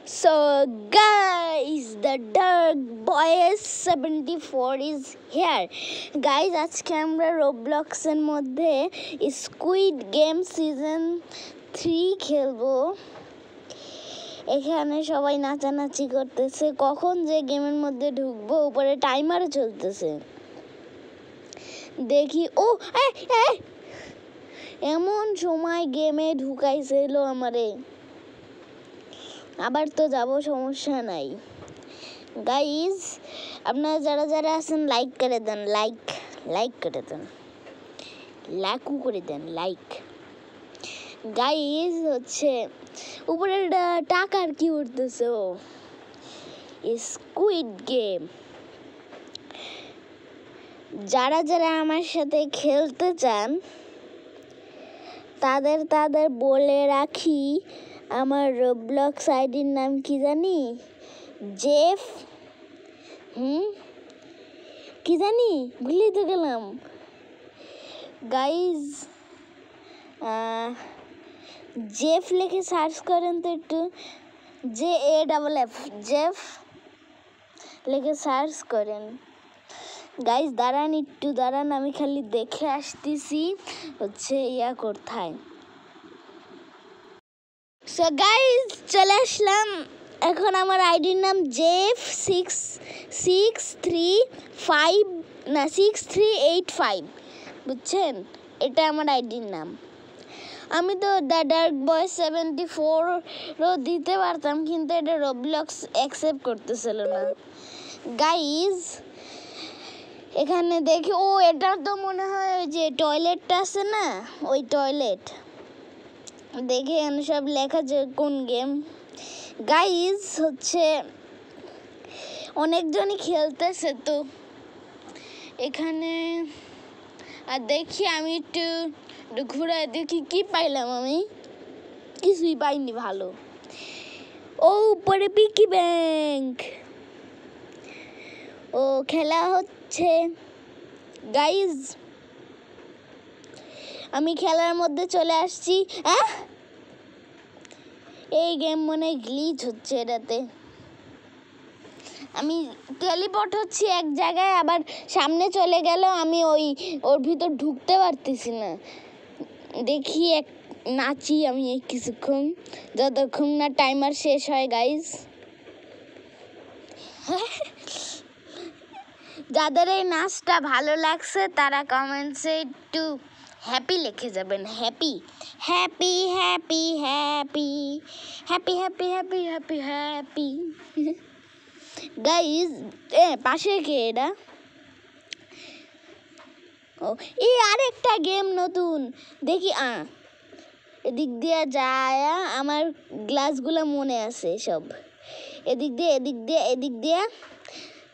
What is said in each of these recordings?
So guys, the Dark Boys 74 is here. Guys, আজকে আমরা রোবলক্সের মধ্যে স্কুইড গেম সিজন 3 খেলবো। এখানে সবাই নাচানাচি করতেছে, কখন যে গেমের মধ্যে ঢুকবো উপরে টাইমার চলতেছে। দেখি ও এমন সময় গেমে ঢুকাইছিল আমারে, আবার তো যাব, সমস্যা নাই। গাইজ আপনারা যারা যারা আছেন লাইক করে দেন, লাইক করে দেন, লাইকও করে দেন, লাইক। গাইজ হচ্ছে উপরে টাকার কি উঠতেছে, ও স্কুইড গেম। যারা যারা আমার সাথে খেলতে চান তাদের বলে রাখি, আমার রোবলক্স আইডির নাম কি জানি, জেফ কি জানি ভুলে তো গেলাম। গাইজ জেফ লিখে সার্চ করেন তো একটু, JAFF জেফ লিখে সার্চ করেন। গাইজ দাঁড়ান আমি খালি দেখে আসতেছি হচ্ছে ইয়া কোথায়। সো গাইজ চলে আসলাম, এখন আমার আইডির নাম JEF6385 বুঝছেন, এটা আমার আইডির নাম। আমি তো দ্য ডার্ক বয়েজ 74ও দিতে পারতাম, কিন্তু এটা রোবলক্স অ্যাকসেপ্ট করতেছিল না। গাইজ এখানে দেখি, ও এটা তো মনে হয় ওই যে টয়লেটটা আছে না, ওই টয়লেট। দেখে এখানে সব লেখা যে কোন গেম। গাইজ হচ্ছে অনেকজনই খেলতেছে তো এখানে, আর দেখি আমি একটু ঘুরে দেখি কি পাইলাম। আমি কিছুই পাইনি ভালো। ও উপরে পিকি ব্যাংক, ও খেলা হচ্ছে। গাইজ আমি খেলার মধ্যে চলে আসছি। এই গেম মনে গ্লিচ হচ্ছে, এটাতে আমি টেলিপোর্ট হচ্ছি এক জায়গায়, আবার সামনে চলে গেল, আমি ওর ভিতর ঢুকতে পারতেছি না। দেখি নাচি আমি কিছুক্ষণ, যতক্ষণ না টাইমার শেষ হয়। গাইজ যাদের এই নাচটা ভালো লাগছে তারা কমেন্টসে একটু হ্যাপি লিখে যাবেন। Happy happy happy happy happy happy happy happy happy. Guys পাশে কে এটা? ও এই আরেকটা গেম নতুন, দেখি এদিক দিয়ে যায়, আমার গ্লাসগুলো মনে আছে সব। এদিক দিয়ে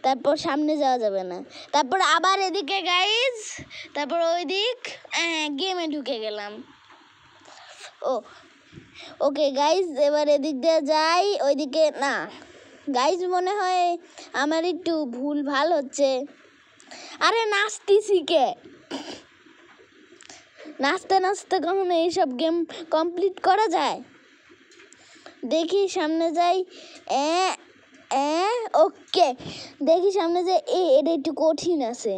তারপর সামনে যাওয়া যাবে না, তারপর আবার এদিকে গাইজ, তারপর ওই দিক গেমে ঢুকে গেলাম। ওকে গাইজ এবার এদিক দিয়ে যাই, ওইদিকে না। গাইজ মনে হয় আমার একটু ভুল ভাল হচ্ছে। আরে নাচতেছি কে, নাচতে নাচতে কখনো এইসব গেম কমপ্লিট করা যায়? দেখি সামনে যাই, ওকে দেখি সামনে যাই। এটা একটু কঠিন আছে,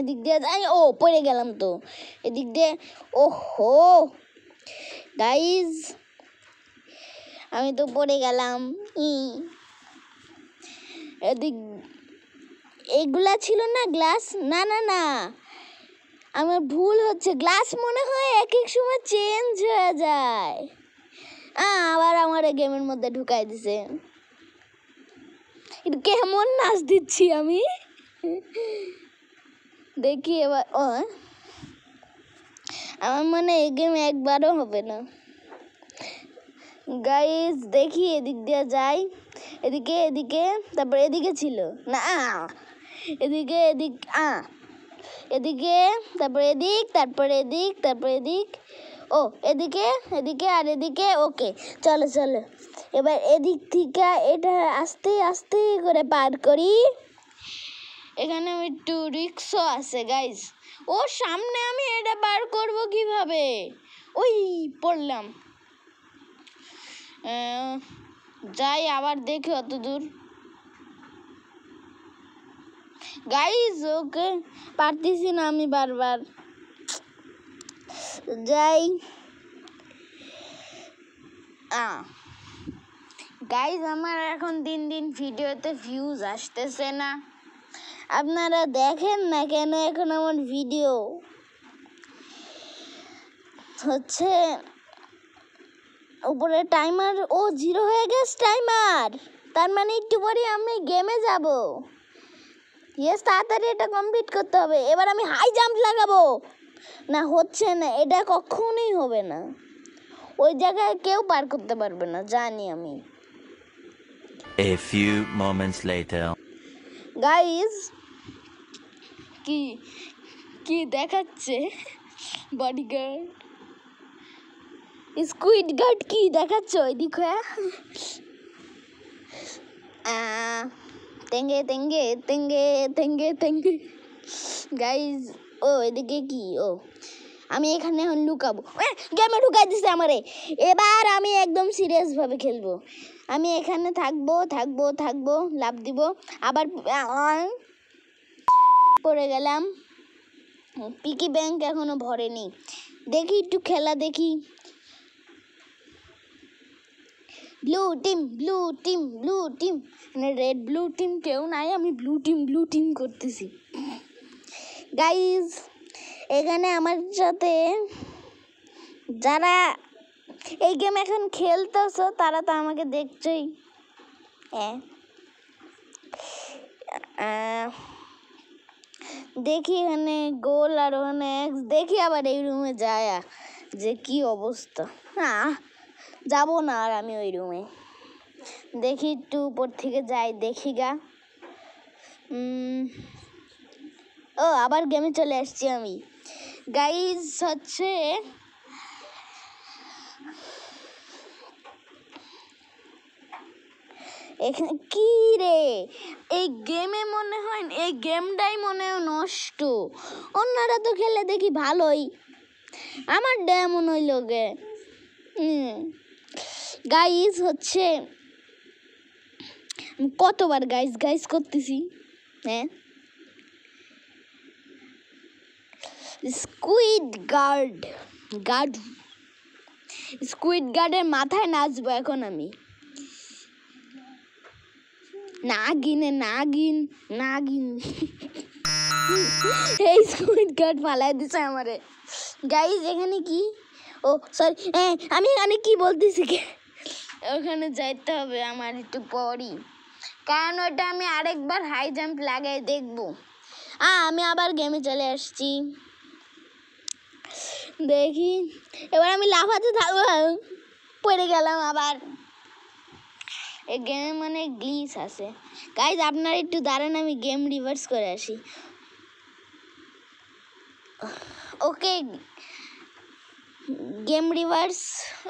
এদিক দিয়ে যাই। ও পড়ে গেলাম তো এদিক দিয়ে। ওহো গাইজ আমি তো পড়ে গেলাম। এদিক এগুলা ছিল না গ্লাস, না আমার ভুল হচ্ছে, গ্লাস মনে হয় এক এক সময় চেঞ্জ হয়ে যায়। আবার আমার গেমের মধ্যে ঢুকাই দিছে। কেমন নাচ দিচ্ছি আমি, দেখি এবার। আমার মনে এই গেম একবারও হবে না। গাইজ দেখি এদিক দিয়ে যাই, এদিকে তারপর এদিকে ছিল না, এদিকে তারপর এদিক, ও এদিকে আর এদিকে। ওকে চলো এবার এদিক থেকে এটা আস্তে আস্তে করে পার করি। এখানে একটু রিক্সও আছে গাইজ। ও সামনে আমি এটা পার করব কিভাবে? ওই পড়লাম। যাই আবার দেখি অত দূর। গাইস ওকে পারতেছি না আমি বারবার। যাই গাইস আমার এখন দিন দিন ভিডিওতে ভিউজ আসতেছে না, আপনারা দেখেন না কেন এখন আমার ভিডিও? হচ্ছে উপরে টাইমার 0 হয়ে গেছে টাইমার, তার মানে একটু পরে আমি গেমে যাব। ইয়েস, তাড়াতাড়ি এটা কমপ্লিট করতে হবে। এবার আমি হাই জাম্প লাগাবো। না হচ্ছে না, এটা কখনোই হবে না। ওই জায়গায় কেউ পার করতে পারবে না, জানি আমি। A few moments later. Guys কি কি দেখাচ্ছে? বডিগার্ড, স্কুইড গার্ড কি দেখাচ্ছে ওইদিকে? তেঙ্গে তেঙ্গে তেঙ্গে তেঙ্গে তেঙ্গে। গাইস এদিকে কি? আমি এখানে এখন লুকাবো। গেমে ঢুকাই দিছে আমারে। এবার আমি একদম সিরিয়াস ভাবে খেলবো। আমি এখানে থাকবো থাকবো থাকবো, লাফ দিব, আবার পড়ে গেলাম। পিকি ব্যাংক এখনো ভরেনি। দেখি একটু খেলা দেখি। Blue team blue team blue team, মানে রেড ব্লু টিম কেউ নাই, আমি ব্লু টিম করতেছি। গাইজ এখানে আমার সাথে যারা এই গেম এখন খেলতেছো তারা তো আমাকে দেখছই। দেখি এখানে গোল আর ওখানে এক্স। দেখি আবার এই রুমে যায় যে কি অবস্থা। যাবো না আর আমি ওই রুমে। দেখি একটু উপর থেকে যাই, দেখি গা। আবার গেমে চলে আসছি আমি। গাইজ হচ্ছে এখানে কি রে, এই গেমে মনে হয় এই গেমটাই মনে হয় নষ্ট। অন্যরা তো খেলে দেখি ভালোই, আমার ডেমন হইল গে। গাইজ হচ্ছে কতবার গাইজ গাইজ করতেছি। স্কুইড গার্ডের মাথায় নাচবো এখন আমি। নাগিন এই স্কুইড গার্ড ফালাই দিছে আমারে। গাইজ এখানে কি? সরি, আমি এখানে কি বলতেছি? ওখানে যাইতে হবে আমার একটু পরই, কারণ ওটা আমি আরেকবার হাই জাম্প লাগাই দেখবো। আমি আবার গেমে চলে আসছি। দেখি এবার আমি লাফাতে থাকবো। পড়ে গেলাম আবার। এই গেমে মানে গ্লিচ আছে। গাইজ আপনারা একটু দাঁড়ান, আমি গেম রিভার্স করে আসি। ওকে গেম রিভার্স।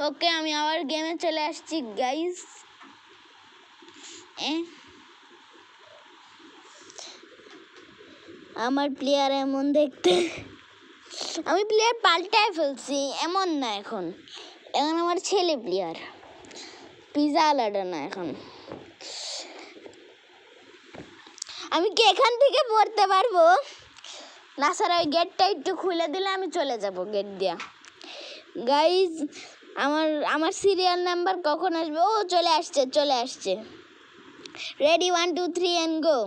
ওকে আমি আবার গেমে চলে আসছি গাইজ। আমার প্লেয়ার এমন দেখতে, আমি প্লেয়ার পাল্টায় ফেলছি এমন না। এখন আমার ছেলে প্লেয়ার, পিজা আলাদা না। এখন আমি কি এখান থেকে পড়তে পারবো না? স্যার ওই গেটটা একটু খুলে দিলে আমি চলে যাব গেট দিয়া। গাইজ আমার সিরিয়াল নাম্বার কখন আসবে? চলে আসছে। Ready 1 2 3 and go.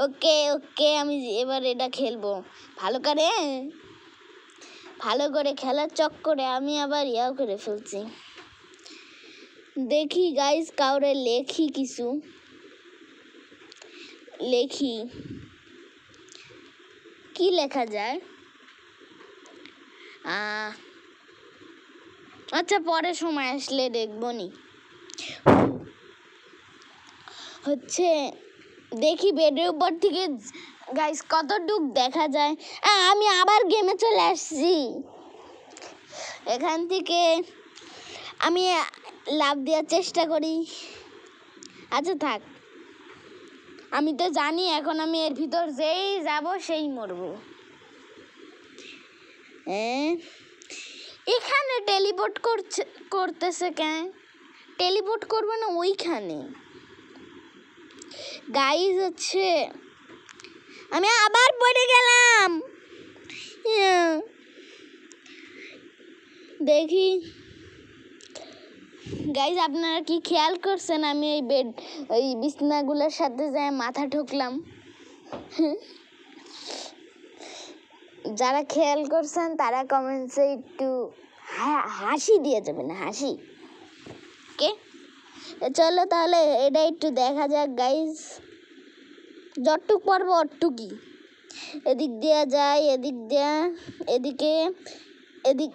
ওকে আমি এবার এটা খেলবো ভালো করে খেলার চক্করে আমি আবার করে ফেলছি। দেখি গাইজ কাউরে লেখি কিছু, কি লেখা যায়? আচ্ছা পরে সময় আসলে দেখবো নি। হচ্ছে দেখি বেডের উপর থেকে গাইস কতটুক দেখা যায়। আমি আবার গেমে চলে আসছি। এখান থেকে আমি লাফ দেওয়ার চেষ্টা করি। আচ্ছা থাক, আমি তো জানি এখন আমি এর ভিতর যেই যাব সেই মরবো। এখানে টেলিপোর্ট করতেছে কেন? টেলিপোর্ট করবো না ওইখানে। গাইজ হচ্ছে আমি আবার পড়ে গেলাম। দেখি গাইজ আপনারা কি খেয়াল করছেন আমি ওই বিছনাগুলোর সাথে যায় মাথা ঠুকলাম? যারা খেয়াল করছেন তারা কমেন্টসে একটু হাসি দিয়ে যাবেন, হাসি। ওকে, চলো তাহলে এটা একটু দেখা যাক গাইজ। যতটুক পারবো অতটুকুই। এদিক দিয়ে যায়, এদিক দিয়ে এদিকে, এদিক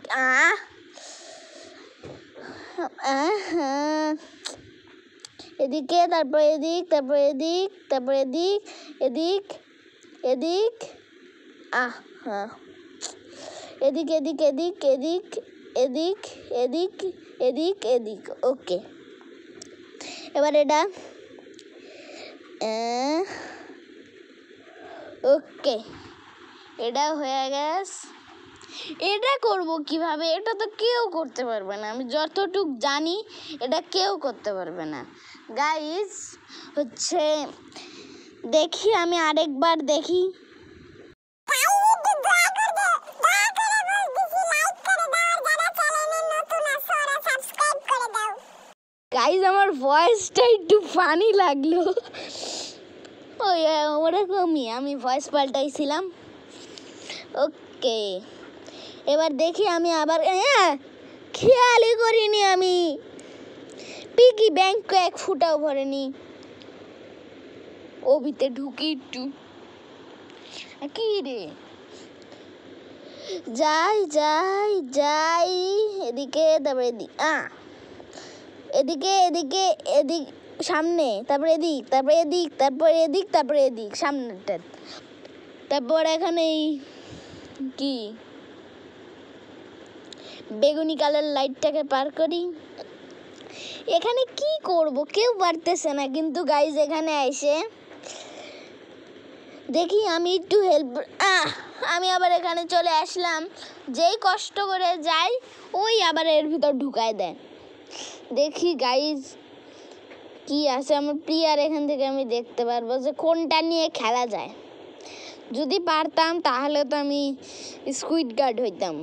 এদিকে, তারপর এদিক, তারপর এদিক, তারপর এদিক, এদিক, এদিক, হ্যাঁ, এদিক, এদিক, এদিক, এদিক, এদিক, এদিক, এদিক, এদিক। ওকে, এবার এটা ওকে, এটা হয়ে গেছে। এটা করব কিভাবে? এটা তো কেউ করতে পারবে না, আমি যতটুক জানি এটা কেউ করতে পারবে না গাইজ। হচ্ছে দেখি আমি আরেকবার দেখি। গাইজ আমার ভয়েসটা একটু ফানি লাগলো, ওই ওরকমই আমি ভয়েস পাল্টাইছিলাম। ওকে, এবার দেখি আমি আবার খেয়ালই করিনি আমি পিগি ব্যাংক এক ফুটাও ভরেনি। ওবিতে ঢুকি একটু, কি রে, যাই যাই যাই, এদিকে তারপরে এদিক, এদিকে এদিকে এদিক, সামনে, তারপরে এদিক, তারপরে এদিক, তারপরে এদিক, তারপরে এদিক, সামনেটা। তারপর এখানে কি বেগুনি কালার লাইটটাকে পার করি। এখানে কি করব কেউ পারতেছে না, কিন্তু গাইজ এখানে এসে দেখি আমি একটু হেল্প। আমি আবার এখানে চলে আসলাম, যেই কষ্ট করে যাই ওই আবার এর ভিতর ঢুকায় দেয়। দেখি গাইজ কি আছে আমার প্লেয়ার, এখান থেকে আমি দেখতে পারবো যে কোনটা নিয়ে খেলা যায়। যদি পারতাম তাহলে তো আমি স্কুইড গার্ড হইতাম,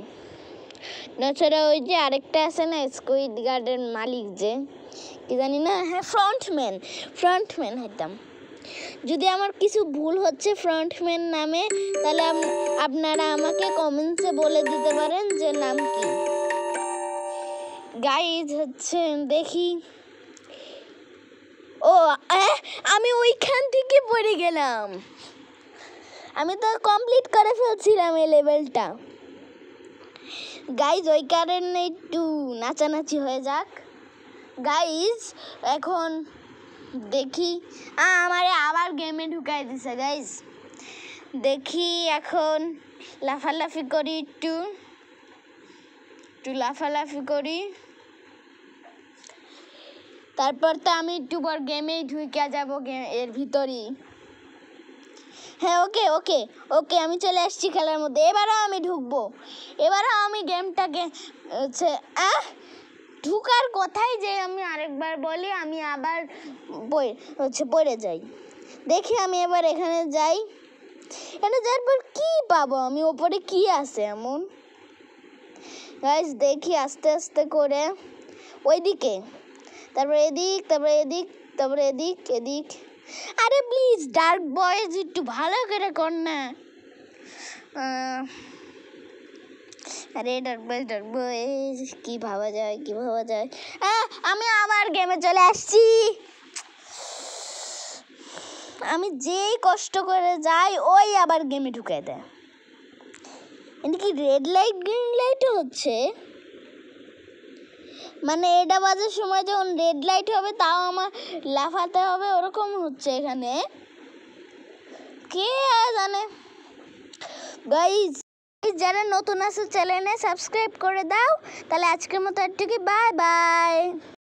তাছাড়া ওই যে আরেকটা আছে না স্কুইড গার্ডের মালিক, যে কি জানি না, হ্যাঁ ফ্রন্টম্যান হইতাম। যদি আমার কিছু ভুল হচ্ছে ফ্রন্টম্যান নামে, তাহলে আপনারা আমাকে কমেন্টসে বলে দিতে পারেন যে নাম কি। গাইজ হচ্ছে দেখি, ও আমি ওইখান থেকে পড়ে গেলাম। আমি তো কমপ্লিট করে ফেলছিলাম এই লেভেলটা গাইজ, ওই কারণে একটু নাচানাচি হয়ে যাক গাইজ। এখন দেখি আমারে আবার গেমে ঢুকাই দিছে গাইজ। দেখি এখন লাফালাফি করি, একটু লাফালাফি করি, তারপর তো আমি একটু পর গেমেই ঢুকে যাব এর ভিতরেই। হ্যাঁ ওকে ওকে ওকে, আমি চলে আসছি খেলার মধ্যে। এবারও আমি ঢুকবো, এবারও আমি গেমটাকে হচ্ছে ঢুকার কথাই যে আমি আরেকবার বলি, আমি আবার পড়ে যাই। দেখি আমি এবার এখানে যাই, এখানে যাওয়ার পর কী পাবো আমি, ওপরে কি আছে এমন গাইজ। দেখি আস্তে আস্তে করে ওইদিকে, তারপরে এদিক, তারপরে এদিক, তারপরে এদিক, এদিক। আরে প্লিজ ডার্ক বয়েজ একটু ভালো করে কর না। আরে ডার্ক বয়েজ কি ভাবা যায়, কি ভাবা যায়। আমি আবার গেমে চলে আসছি। আমি যেই কষ্ট করে যাই ওই আবার গেমে ঢুকে দেয়। এদিকে রেড লাইট গ্রিন লাইটও হচ্ছে, মানে এটা বাজার সময় যখন রেড লাইট হবে তাও আমার লাফাতে হবে, ওরকম হচ্ছে এখানে। কে জানে গাইজ, যারা নতুন আছে চ্যানেলে সাবস্ক্রাইব করে দাও। তাহলে আজকের মতো একটুকি, বাই বাই।